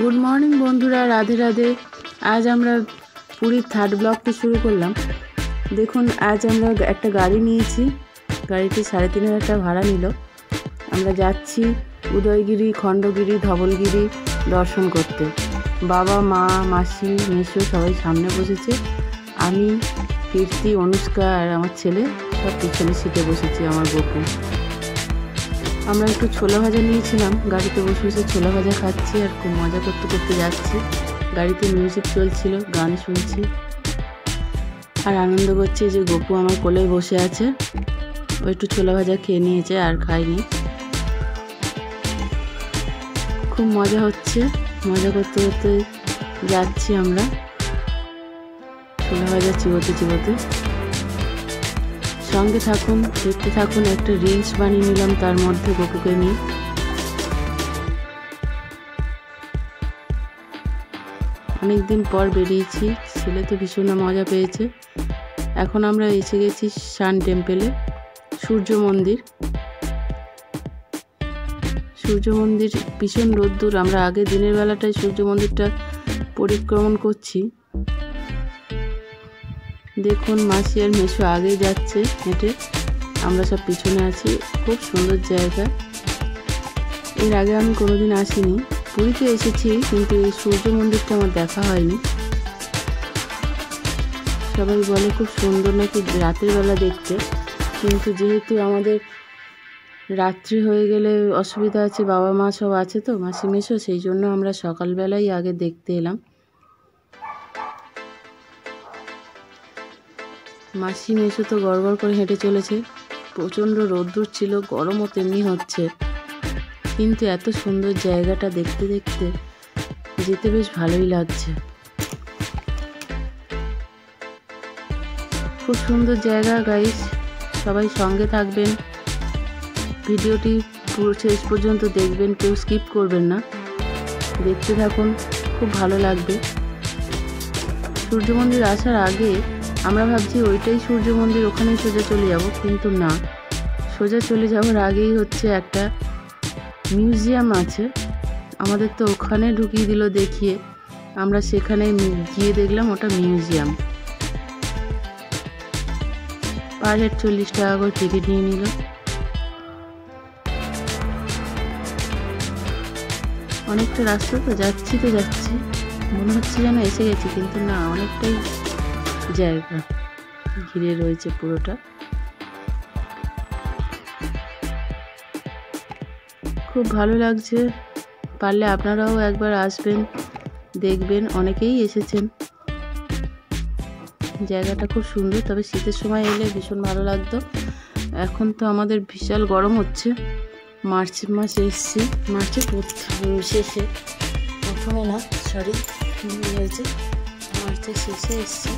Good morning বন্ধুরা, রাধে রাধে। আজ আমরা পুরীর থার্ড ব্লগটি শুরু করলাম। দেখুন, আজ আমরা একটা গাড়ি নিয়েছি। গাড়িটি 3,500 টাকা ভাড়া নিল। আমরা যাচ্ছি উদয়গিরি, খণ্ডগিরি, ধবলগিরি দর্শন করতে। বাবা, মা, মাসি, মেসো সবাই সামনে বসেছে। আমি, কীর্তি, অনুষ্কা আর আমার ছেলে সব পিছনে সিটে বসেছি, আমার গপু। আমরা একটু ছোলা ভাজা নিয়েছিলাম, গাড়িতে বসে বসে ছোলা ভাজা খাচ্ছি আর খুব মজা করতে করতে যাচ্ছি। গাড়িতে মিউজিক চলছিল, গান শুনছি আর আনন্দ করছি। যে গপু আমার কোলে বসে আছে, ও একটু ছোলা ভাজা খেয়ে নিয়েছে আর খায়নি। খুব মজা হচ্ছে, মজা করতে করতে যাচ্ছি আমরা ছোলা ভাজা চিবোতে চিবোতে। সঙ্গে থাকুন, দেখতে থাকুন। একটা রিলস বানিয়ে নিলাম তার মধ্যে গপুকে নিয়ে। অনেকদিন পর বেরিয়েছি, ছেলে তো ভীষণ মজা পেয়েছে। এখন আমরা এসে গেছি সান টেম্পেলে, সূর্য মন্দির। সূর্য মন্দির ভীষণ রোদ্দুর। আমরা আগে দিনের বেলাটায় সূর্য মন্দিরটা পরিক্রমণ করছি। দেখুন, মাসি আর মেসো আগে যাচ্ছে হেঁটে, আমরা সব পিছনে আছি। খুব সুন্দর জায়গা। এর আগে আমি কোনোদিন আসিনি। পুরীতে এসেছি, কিন্তু এই সূর্য মন্দিরটা আমার দেখা হয়নি। সবাই বলে খুব সুন্দর নাকি রাতের বেলা দেখতে, কিন্তু যেহেতু আমাদের রাত্রি হয়ে গেলে অসুবিধা আছে, বাবা মা সব আছে তো, মাসি মেসো, সেই জন্য আমরা সকালবেলাই আগে দেখতে এলাম। মাসি মেসো তো গড়গড় করে হেঁটে চলেছে। প্রচণ্ড রোদ্দুর ছিল, গরমও তেমনি হচ্ছে, কিন্তু এত সুন্দর জায়গাটা দেখতে দেখতে যেতে বেশ ভালোই লাগছে। খুব সুন্দর জায়গা গাইস, সবাই সঙ্গে থাকবেন। ভিডিওটি পুরো শেষ পর্যন্ত দেখবেন, কেউ স্কিপ করবেন না, দেখতে থাকুন, খুব ভালো লাগবে। সূর্য মন্দির আসার আগে আমরা ভাবছি ওইটাই সূর্য মন্দির, ওখানেই সোজা চলে যাব, কিন্তু না, সোজা চলে যাওয়ার আগেই হচ্ছে একটা মিউজিয়াম আছে। আমাদের তো ওখানে ঢুকিয়ে দিল দেখিয়ে, আমরা সেখানে গিয়ে দেখলাম ওটা মিউজিয়াম। পার হেড 40 টাকা করে টিকিট নিয়ে নিল। অনেকটা রাস্তা তো যাচ্ছি, মনে হচ্ছে যেন এসে গেছি, কিন্তু না, অনেকটাই জায়গা ঘিরে রয়েছে পুরোটা। খুব ভালো লাগছে। পারলে আপনারাও একবার আসবেন, দেখবেন। অনেকেই এসেছেন। জায়গাটা খুব সুন্দর, তবে শীতের সময় এলে ভীষণ ভালো লাগতো। এখন তো আমাদের বিশাল গরম হচ্ছে। মার্চ মাসে এসছি, মার্চের শেষে, প্রথমে না, সরি, হয়েছে মার্চের শেষে এসছি,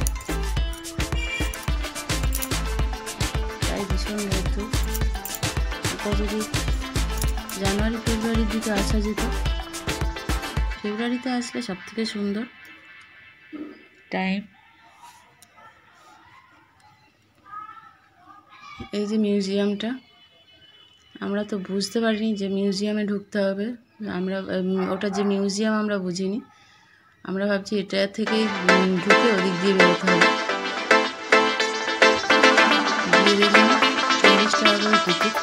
তাই ভীষণ রোদ্দুর। এটা যদি জানুয়ারি ফেব্রুয়ারির দিকে আসা যেত, ফেব্রুয়ারিতে আসলে সব থেকে সুন্দর টাইম। এই যে মিউজিয়ামটা, আমরা তো বুঝতে পারিনি যে মিউজিয়ামে ঢুকতে হবে। আমরা ওটা যে মিউজিয়াম আমরা বুঝিনি, আমরা ভাবছি এটা থেকেই ঢুকে ওদিক দিয়ে বেরোতে হবে। দিয়ে দেখলাম 40 টাকা করে টিকিট।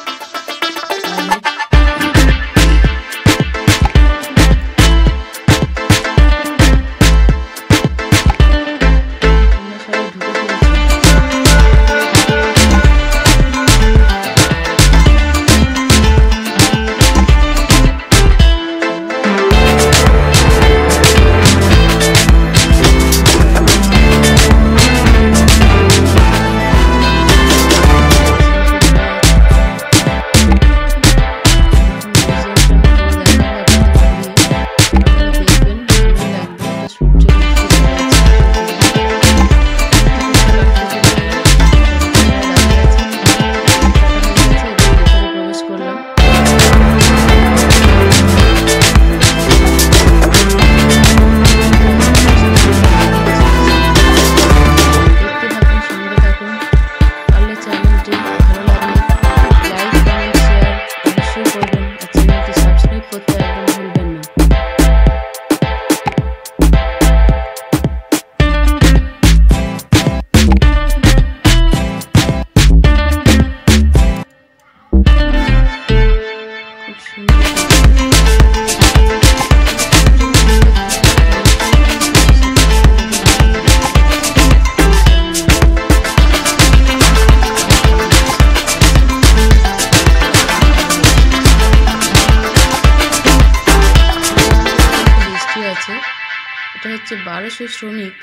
হচ্ছে 1200 শ্রমিক,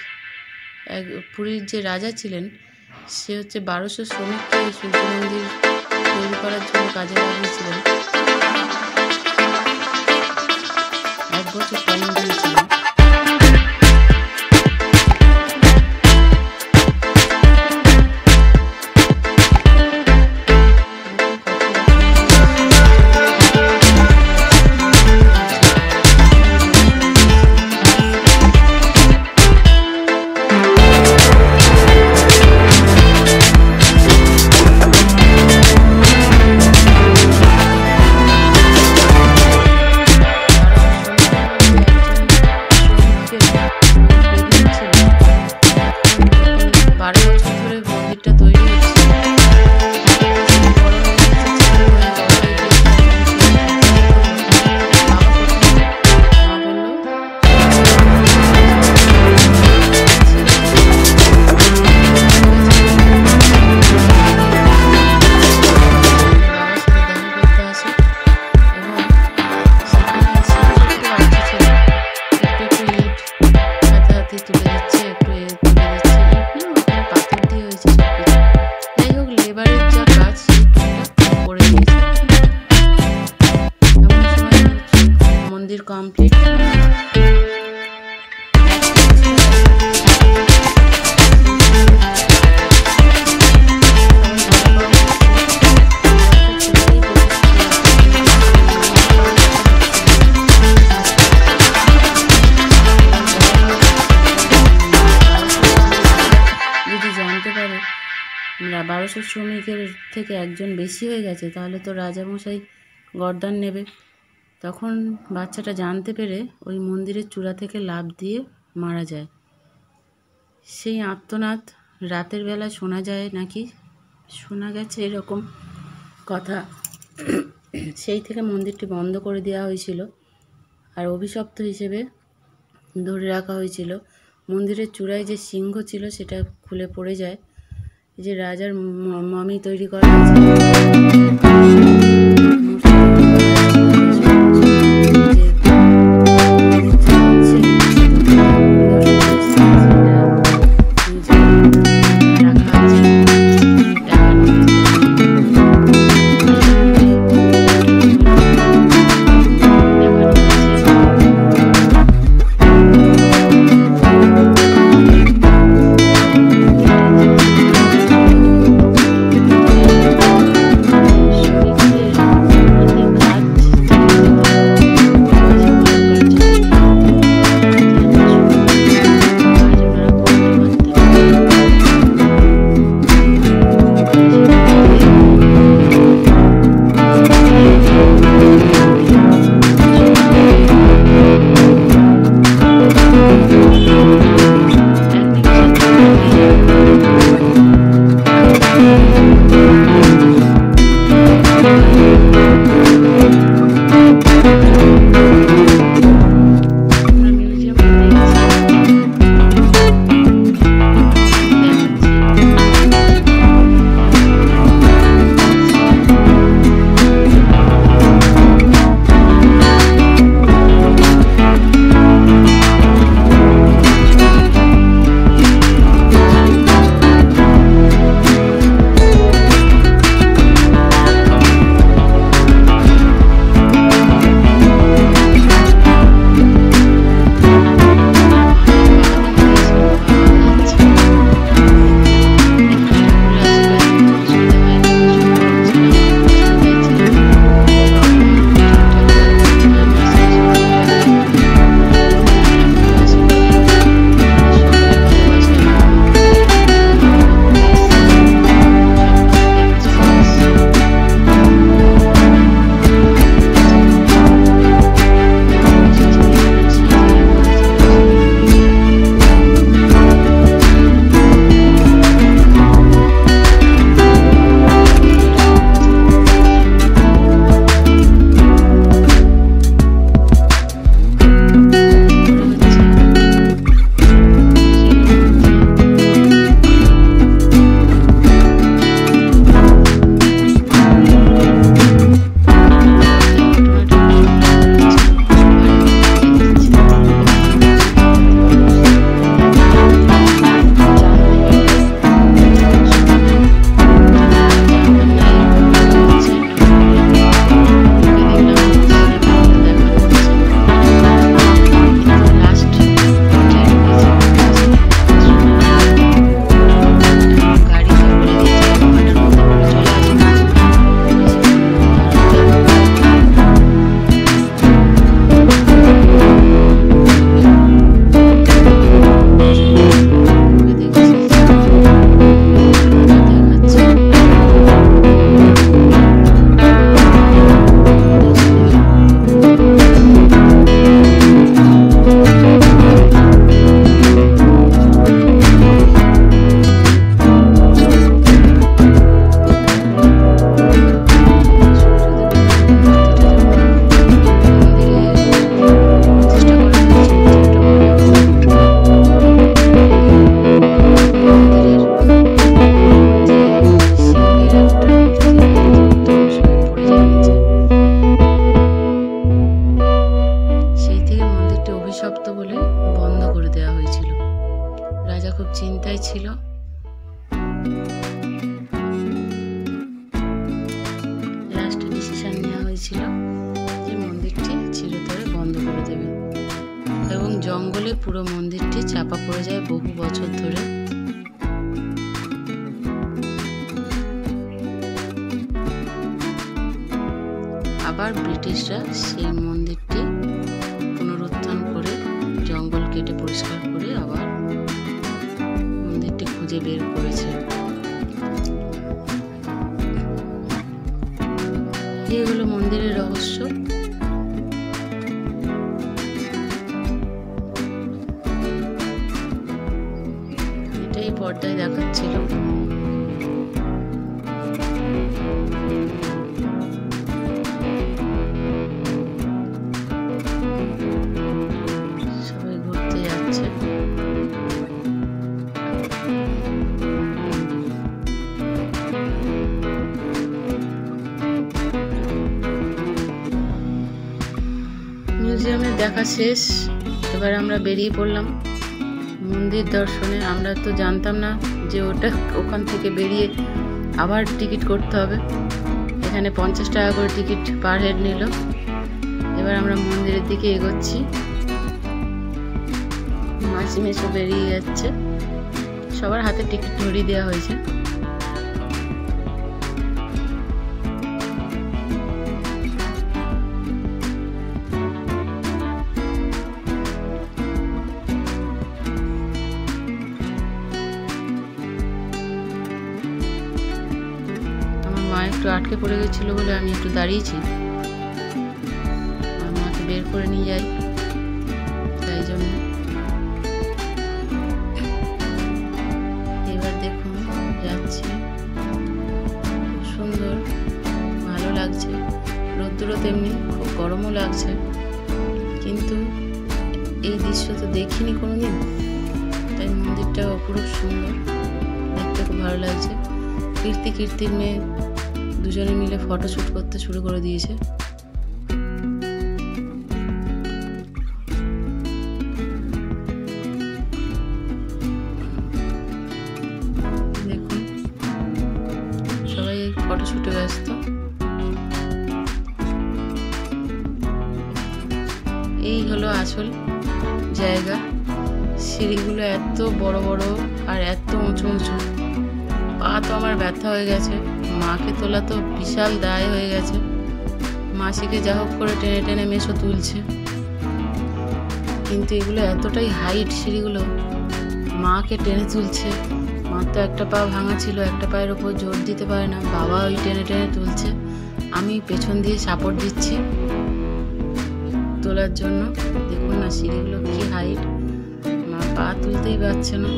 পুরীর যে রাজা ছিলেন সে হচ্ছে 1200 শ্রমিককে সূর্য মন্দির তৈরি করার জন্য কাজে লাগিয়েছিলেন। 1 বছর টাইম দিয়েছিলেন। মন্দির কমপ্লিট। যদি জানতে পারে 1200 শ্রমিকের থেকে একজন বেশি হয়ে গেছে, তাহলে তো রাজামশাই গর্দান নেবে। তখন বাচ্চাটা জানতে পেরে ওই মন্দিরের চূড়া থেকে লাফ দিয়ে মারা যায়। সেই আর্তনাদ রাতের বেলা শোনা যায় নাকি, শোনা গেছে এরকম কথা। সেই থেকে মন্দিরটি বন্ধ করে দেওয়া হয়েছিল আর অভিশপ্ত হিসেবে ধরে রাখা হয়েছিল। মন্দিরের চূড়ায় যে সিংহ ছিল সেটা খুলে পড়ে যায়। এই যে রাজার মামি তৈরি করা জঙ্গলে পুরো মন্দিরটি চাপা পড়ে যায় বহু বছর ধরে। আবার ব্রিটিশরা সেই মন্দিরটি পুনরুত্থান করে জঙ্গল কেটে পরিষ্কার করে আবার মন্দিরটি খুঁজে বের করেছে। এই হলো মন্দিরের রহস্য। এটাই পর্দায় দেখাচ্ছিল। সবাই ঘুরতে যাচ্ছে। মিউজিয়ামের দেখা শেষ, এবার আমরা বেরিয়ে পড়লাম মন্দির দর্শনে। আমরা তো জানতাম না যে ওখান থেকে বেরিয়ে আবার টিকিট করতে হবে। এখানে 50 টাকা করে টিকিট পার হেড নিল। এবার আমরা মন্দিরের দিকে এগোচ্ছি। মাসি মেশো বেরিয়ে যাচ্ছে, সবার হাতে টিকিট ধরিয়ে দেওয়া হয়েছে। মা একটু আটকে পড়ে গেছিল বলে আমি একটু দাঁড়িয়েছি, আর মাকে বের করে নিয়ে যাই, তাই জন্য। এবার দেখুন যাচ্ছি, সুন্দর, ভালো লাগছে। রোদ্দুরও তেমনি, খুব গরমও লাগছে, কিন্তু এই দৃশ্য তো দেখিনি কোনোদিন, তাই মন্দিরটা অপরূপ সুন্দর, দেখতে খুব ভালো লাগছে। কীর্তির মেয়ে দুজনে মিলে ফটো শ্যুট করতে শুরু করে দিয়েছে। দেখুন সবাই ফটো শ্যুটে ব্যস্ত। এই হলো আসল জায়গা। সিঁড়িগুলো এত বড় বড় আর এত উঁচু উঁচু, পা তো আমার ব্যথা হয়ে গেছে। মাকে তোলা তো বিশাল দায় হয়ে গেছে। মাসিকে যা হোক করে টেনে টেনে মেশো তুলছে, কিন্তু এগুলো এতটাই হাইট, সিঁড়িগুলো মাকে টেনে তুলছে। মার তো একটা পা ভাঙা ছিল, একটা পায়ের ওপর জোর দিতে পারে না, বাবা ওই টেনে টেনে তুলছে, আমি পেছন দিয়ে সাপোর্ট দিচ্ছি তোলার জন্য। দেখুন না সিঁড়িগুলো কি হাইট, মা পা তুলতেই পারছে না।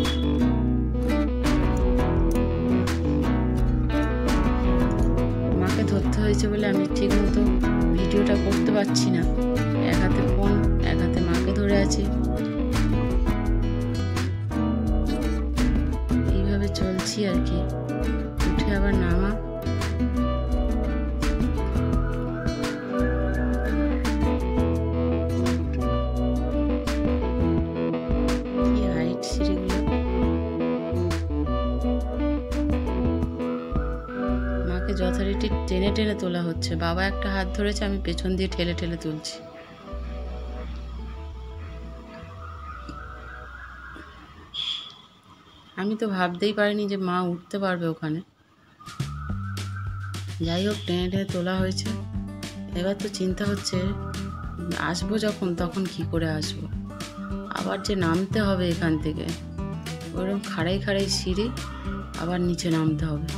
মাকে ধরতে হয়েছে বলে আমি ঠিক মতো ভিডিওটা করতে পারছি না। এক হাতে ফোন, এক হাতে মাকে ধরে আছি, এইভাবে চলছি আর কি। উঠে আবার নামা। কি হাইট সিঁড়িগুলো। মাকে যথারীতি টেনে টেনে তোলা হচ্ছে। বাবা একটা হাত ধরেছে, আমি পেছন দিয়ে ঠেলে ঠেলে তুলছি। আমি তো ভাবতেই পারিনি যে মা উঠতে পারবে ওখানে। যাই হোক, টেনে টেনে তোলা হয়েছে। এবার তো চিন্তা হচ্ছে আসবো যখন, তখন কি করে আসবো। আবার যে নামতে হবে এখান থেকে, ওরকম খাড়াই খাড়াই সিঁড়ি, আবার নিচে নামতে হবে।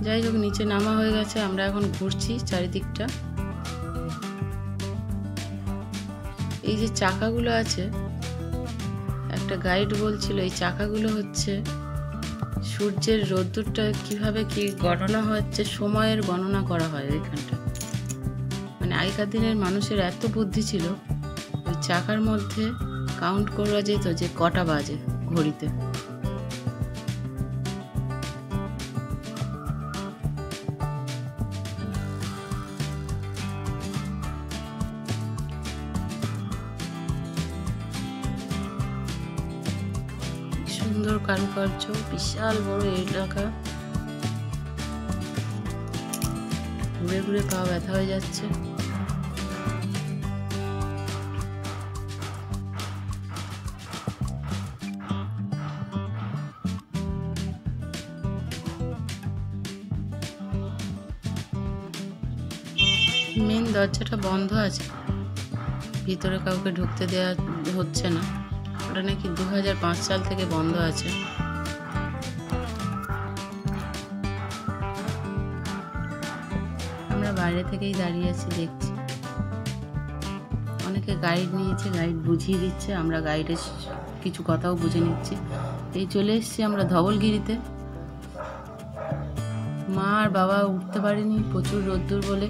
যাই হোক, নিচে নামা হয়ে গেছে। আমরা এখন ঘুরছি চারিদিকটা। এই যে চাকাগুলো আছে, একটা গাইড বলছিল এই চাকাগুলো হচ্ছে সূর্যের রোদ্দুরটা কিভাবে কি গণনা হচ্ছে, সময়ের গণনা করা হয় ওইখানটা। মানে আগেকার দিনের মানুষের এত বুদ্ধি ছিল, ওই চাকার মধ্যে কাউন্ট করা যেত যে কটা বাজে ঘড়িতে। সুন্দর কারুকার্য, বিশাল বড় এলাকা। ঘুরে ঘুরে পা ব্যথা হয়ে যাচ্ছে। মেন দরজাটা বন্ধ আছে, ভিতরে কাউকে ঢুকতে দেওয়া হচ্ছে না। ওটা নাকি 2005 সাল থেকে বন্ধ আছে। আমরা বাইরে থেকেই দাঁড়িয়ে আছি, দেখছি অনেকে গাইড নিয়েছে, গাইড বুঝিয়ে দিচ্ছে, আমরা গাইডের কিছু কথাও বুঝে নিচ্ছি। এই চলে এসেছি আমরা ধবলগিরিতে। মা আর বাবা উঠতে পারেনি, প্রচুর রোদ্দুর বলে,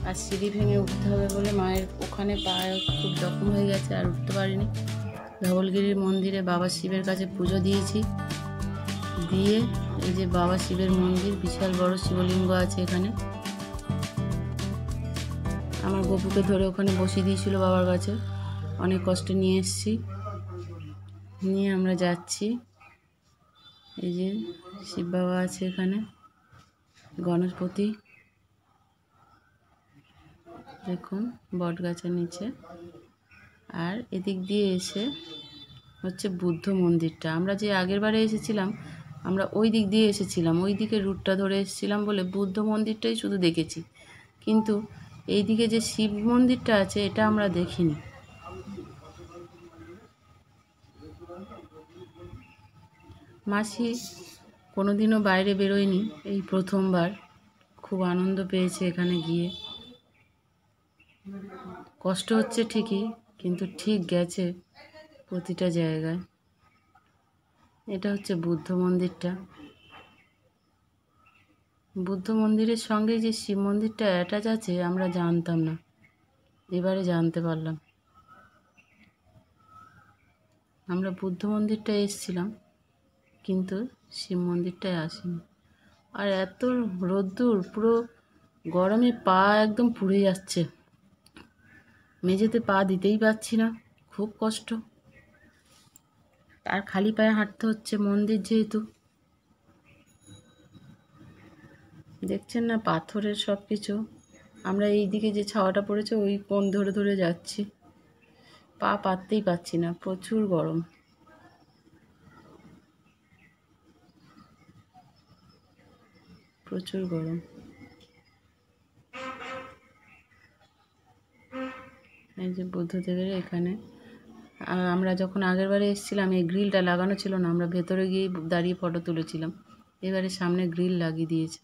আর সিঁড়ি ভেঙে উঠতে হবে বলে মায়ের ওখানে পায়ে খুব জখম হয়ে গেছে, আর উঠতে পারিনি। ধবলগিরির মন্দিরে বাবা শিবের কাছে পুজো দিয়েছি, দিয়ে এই যে বাবা শিবের মন্দির, বিশাল বড় শিবলিঙ্গ আছে এখানে। আমার গপুকে ধরে ওখানে বসিয়ে দিয়েছিল বাবার কাছে, অনেক কষ্টে নিয়ে এসেছি, নিয়ে আমরা যাচ্ছি। এই যে শিব বাবা আছে এখানে, গণপতি দেখুন বট গাছের নিচে। আর এদিক দিয়ে এসে হচ্ছে বুদ্ধ মন্দিরটা। আমরা যে আগের বারে এসেছিলাম আমরা ওই দিক দিয়ে এসেছিলাম, ওই দিকে রুটটা ধরে এসেছিলাম বলে বুদ্ধ মন্দিরটাই শুধু দেখেছি, কিন্তু এইদিকে যে শিব মন্দিরটা আছে এটা আমরা দেখিনি। মাসি কোনোদিনও বাইরে বেরোয়নি, এই প্রথমবার। খুব আনন্দ পেয়েছে এখানে গিয়ে, কষ্ট হচ্ছে ঠিকই, কিন্তু ঠিক গেছে প্রতিটা জায়গায়। এটা হচ্ছে বুদ্ধ মন্দিরটা। বুদ্ধ মন্দিরের সঙ্গে যে শিব মন্দিরটা অ্যাটাচ আছে আমরা জানতাম না, এবারে জানতে পারলাম। আমরা বুদ্ধ মন্দিরটা এসেছিলাম, কিন্তু শিব মন্দিরটায় আসিনি। আর এত রোদ্দুর, পুরো গরমে পা একদম পুড়ে যাচ্ছে, মেঝেতে পা দিতেই পারছি না, খুব কষ্ট। আর খালি পায়ে হাঁটতে হচ্ছে, মন্দির যেহেতু। দেখছেন না পাথরের সব কিছু। আমরা এই দিকে যে ছাওয়াটা পড়েছে ওই কোণ ধরে ধরে যাচ্ছি, পা পাততেই পারছি না, প্রচুর গরম। প্রচুর গরম। এই যে বুদ্ধদেবের এখানে, আমরা যখন আগের বারে এসেছিলাম এই গ্রিলটা লাগানো ছিল না, আমরা ভেতরে গিয়ে দাঁড়িয়ে ফটো তুলেছিলাম। এবারে সামনে গ্রিল লাগিয়ে দিয়েছে।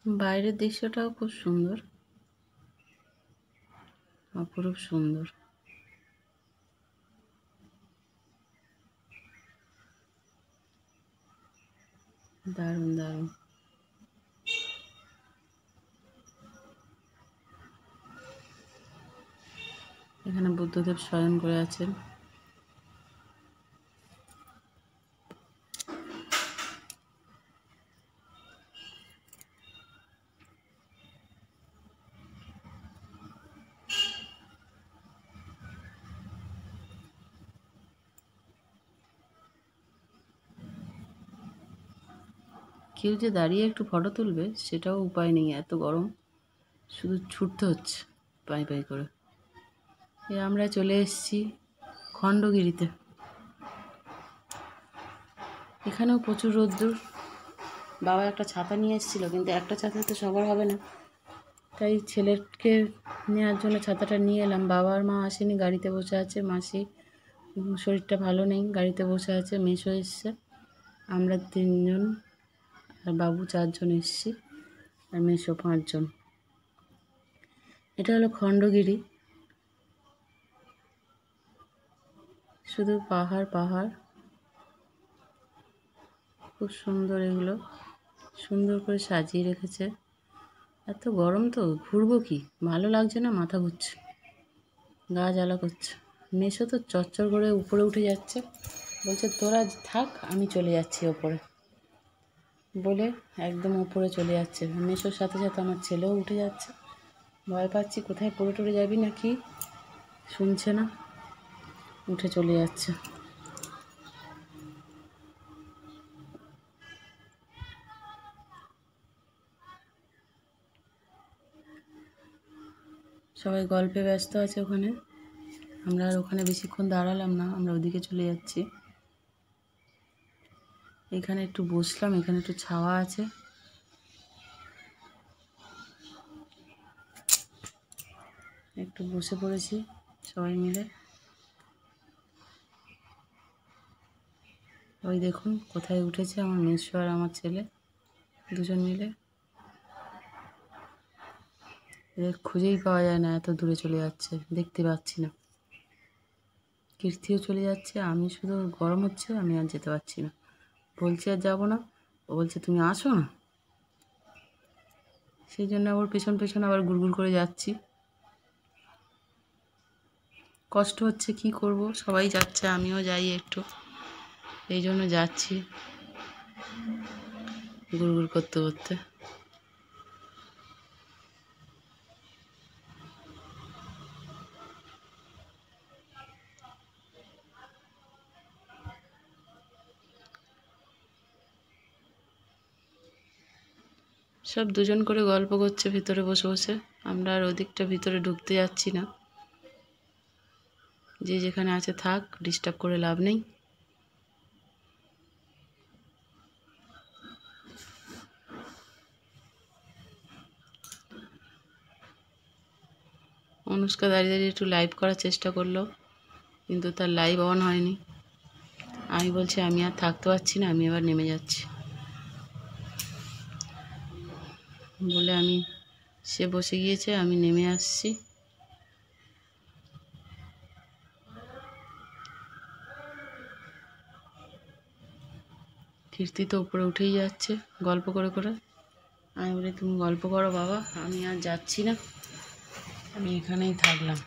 বাইরের দৃশ্যটাও খুব সুন্দর, অপরূপ সুন্দর। দারুণ দারুণ। এখানে বুদ্ধদেব শয়ন করে আছেন। কেউ যে দাঁড়িয়ে একটু ফটো তুলবে সেটাও উপায় নেই, এত গরম, শুধু ছুটতে হচ্ছে পাই পাই করে। আমরা চলে এসেছি খণ্ডগিরিতে। এখানেও প্রচুর রোদ্দুর। বাবা একটা ছাতা নিয়ে এসেছিলো, কিন্তু একটা ছাতা তো সবার হবে না, তাই ছেলেকে নেওয়ার জন্য ছাতাটা নিয়ে এলাম। বাবা আর মা আসেনি, গাড়িতে বসে আছে। মাসি শরীরটা ভালো নেই, গাড়িতে বসে আছে। মেসো এসছে, আমরা 3 জন, আর বাবু 4 জন এসছি, আর মেসো 5 জন। এটা হলো খণ্ডগিরি, শুধু পাহাড় পাহাড়, খুব সুন্দর। এগুলো সুন্দর করে সাজিয়ে রেখেছে। এত গরম তো ঘুরবো কি, ভালো লাগছে না, মাথা ঘুরছে, গা জ্বালা করছে। মেসো তো চচ্চর করে উপরে উঠে যাচ্ছে, বলছে তোরা থাক আমি চলে যাচ্ছি ওপরে, বলে একদম উপরে চলে যাচ্ছে। মেসোর সাথে সাথে আমার ছেলেও উঠে যাচ্ছে। ভয় পাচ্ছি কোথায় পড়ে টড়ে যাবি নাকি, শুনছে না, উঠে চলে যাচ্ছে। সবাই গল্পে ব্যস্ত আছে ওখানে। আমরা আর ওখানে বেশিক্ষণ দাঁড়ালাম না, আমরা ওদিকে চলে যাচ্ছি। এখানে একটু বসলাম, এখানে একটু ছাওয়া আছে। একটু বসে পড়েছি সবাই মিলে। ওই দেখুন কোথায় উঠেছে আমার মেসো আর আমার ছেলে, দুজন মিলে। এদের খুঁজেই পাওয়া যায় না, এত দূরে চলে যাচ্ছে, দেখতে পাচ্ছি না। কীর্তিও চলে যাচ্ছে, আমি শুধু গরম হচ্ছে, আমি আর যেতে পারছি না। বলছি আর যাবো না, ও বলছে তুমি আসো না। সেই জন্য আবার পেছন পেছন আবার গুড়গুড় করে যাচ্ছি। কষ্ট হচ্ছে, কি করব, সবাই যাচ্ছে আমিও যাই একটু, এই জন্য যাচ্ছি গুড়গুড় করতে করতে। সব দুজন করে গল্প করছে ভিতরে বসে বসে, আমরা আর ওদিকটা ভিতরে ঢুকতে যাচ্ছি না। যে যেখানে আছে থাক, ডিস্টার্ব করে লাভ নেই। অনুষ্কা দাঁড়িয়ে দাঁড়িয়ে একটু লাইভ করার চেষ্টা করলো, কিন্তু তার লাইভ অন হয়নি। আমি বলছি আমি আর থাকতে পারছি না, আমি এবার নেমে যাচ্ছি বলে সে বসে গিয়েছে, আমি নেমে আসছি। কীর্তি তো উপরে উঠেই যাচ্ছে গল্প করে করে। আমি বলি তুমি গল্প করো বাবা, আমি আর যাচ্ছি না, আমি এখানেই থাকলাম।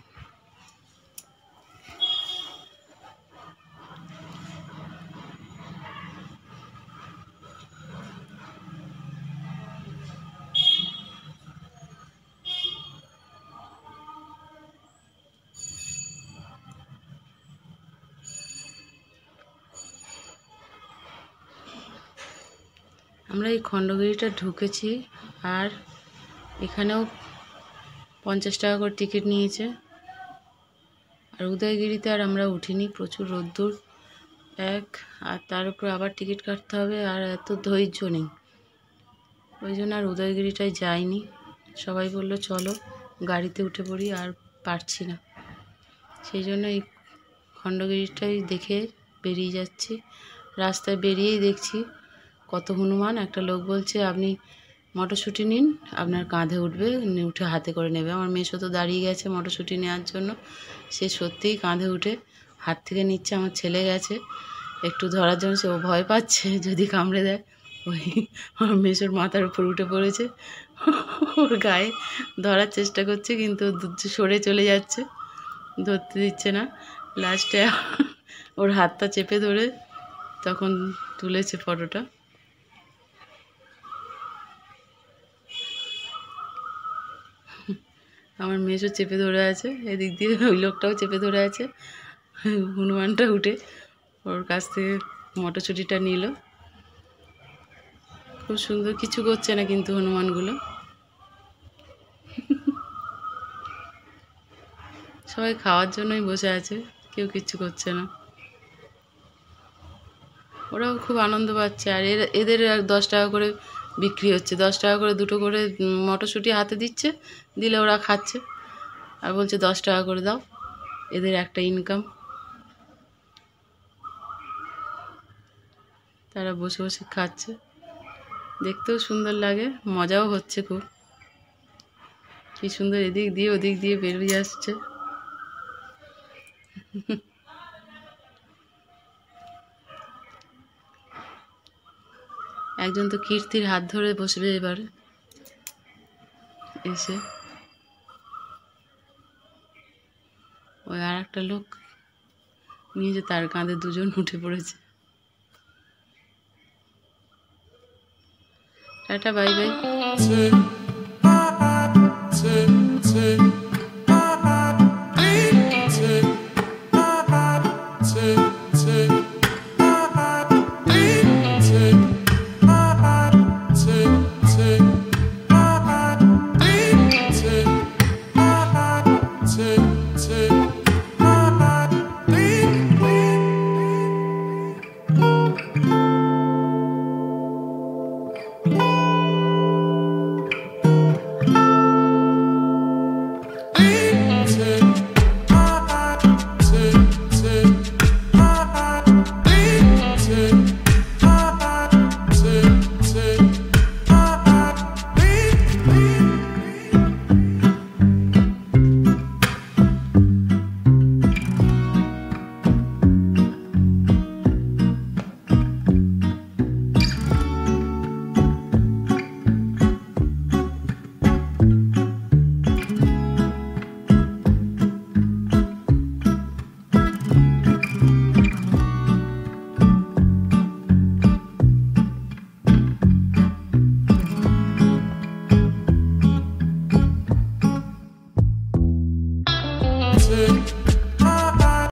আমরা এই খণ্ডগিরিটা ঢুকেছি, আর এখানেও 50 টাকা করে টিকিট নিয়েছে। আর উদয়গিরিতে আর আমরা উঠিনি, প্রচুর রোদ্দুর আর তার উপর আবার টিকিট কাটতে হবে, আর এত ধৈর্য নেই, ওই জন্য আর উদয়গিরিটায় যাইনি। সবাই বললো চলো গাড়িতে উঠে পড়ি, আর পারছি না, সেই জন্য এই খণ্ডগিরিটাই দেখে বেরিয়ে যাচ্ছি। রাস্তায় বেরিয়েই দেখছি কত হনুমান। একটা লোক বলছে আপনি মটরশুঁটি নিন, আপনার কাঁধে উঠবে, উঠে হাতে করে নেবে। আমার মেসো তো দাঁড়িয়ে গেছে মটরশুঁটি নেওয়ার জন্য, সে সত্যিই কাঁধে উঠে হাত থেকে নিচ্ছে। আমার ছেলে গেছে একটু ধরার জন্য, সে ও ভয় পাচ্ছে যদি কামড়ে দেয়। ওই আমার মেসোর মাথার উপর উঠে পড়েছে, ওর গায়ে ধরার চেষ্টা করছে, কিন্তু সরে চলে যাচ্ছে, ধরতে দিচ্ছে না। লাস্টে ওর হাতটা চেপে ধরে তখন তুলেছে ফটোটা। আমার মেসো চেপে ধরে আছে, এদিক দিয়ে ওই লোকটাও চেপে ধরে আছে। হনুমানটা উঠে ওর কাছ থেকে মটরশুঁটিটা নিল। খুব সুন্দর, কিছু করছে না কিন্তু হনুমানগুলো। সবাই খাওয়ার জন্যই বসে আছে, কেউ কিচ্ছু করছে না। ওরাও খুব আনন্দ পাচ্ছে। আর এদের 10 টাকা করে বিক্রি হচ্ছে, 10 টাকা করে দুটো করে মটরশুঁটি হাতে দিচ্ছে, দিলে ওরা খাচ্ছে, আর বলছে 10 টাকা করে দাও। এদের একটা ইনকাম, তারা বসে বসে খাচ্ছে, দেখতেও সুন্দর লাগে, মজাও হচ্ছে খুব। কি সুন্দর এদিক দিয়ে ওদিক দিয়ে বেরিয়ে আসছে। একজন তো কীর্তির হাত ধরে বসবে এবার এসে। ওই আর একটা লোক নিয়ে তার কাঁধে দুজন উঠে পড়েছে। Tata, bye bye. আছে।